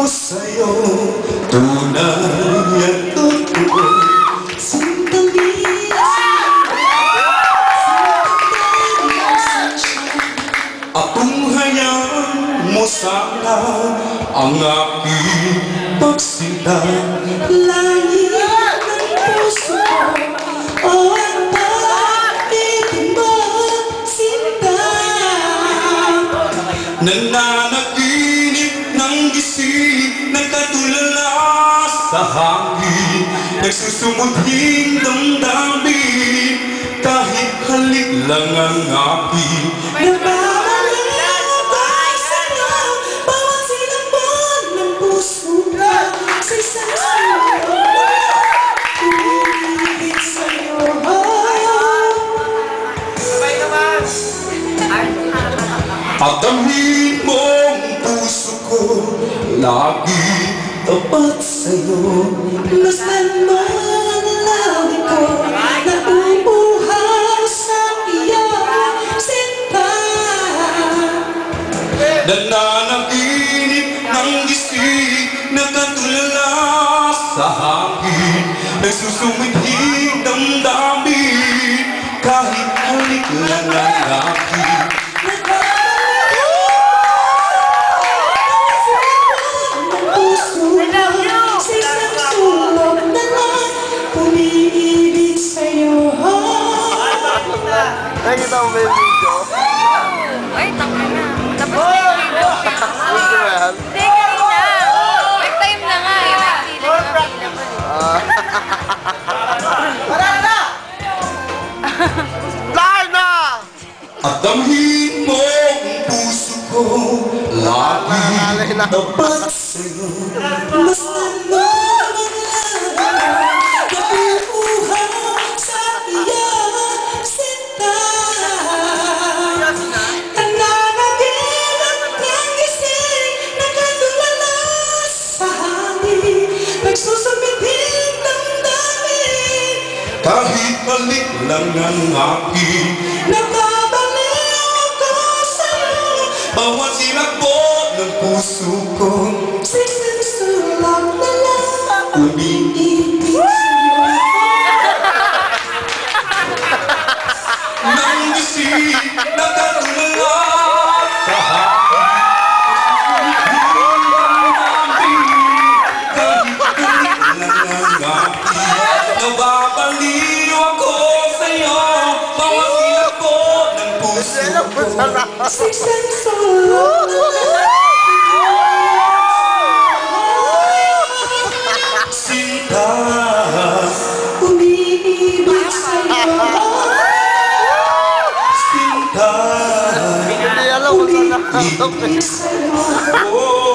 ko sa'yo, tunay at totoo. Akong hayaan mo sana ang aking pagsinta. Langit ng puso ko, o ang pag-ibig mo, sinta. Nananaginip ng gising, nagkatulala sa hangin, nagsusumuting damdamin, kahit halik lang ang aking nababalik ako sa'yo. Bawat sinambon ng puso ko sa isang sulok, umiibig sa'yo. Sabay naman! At damhin mong puso ko, lagi tapat sa'yo. Masdan mo ang lawi ko, nabubuhaw sa iyong sinta. Nananaginip ng gising, nakatulala sa hangin, nagsusumithing damdamin, kahit halik lang ang aking nakita mo ba yung video? Ay, taka na. Tapos na yung video. Gusto mo yan? Hindi, kanina. May time na nga eh. Wala na! Lahat na! at damhin mo ang puso ko, lagi tapat sa'yo. Masdan mo ang lahat, nabubuhaw sa iyong sinta. Nananaginip ng gising, nakatulala sa hangin, nagsusumithing damdamin, kahit balik lang ang aking nababalik ako sa'yo. Bawat sinakbot ng puso ko, sa isang sulok na lang, umiibig sa'yo. Nang gising, nakatulala sa hangin, kahit balik lang ang aking nababaliw ako sa'yo. Bawat sinakbot ng puso ko, sa isang sulok na lang, sinta. Umiibig sa'yo, sinta. Hindi alam kung saan Umiibig sa'yo.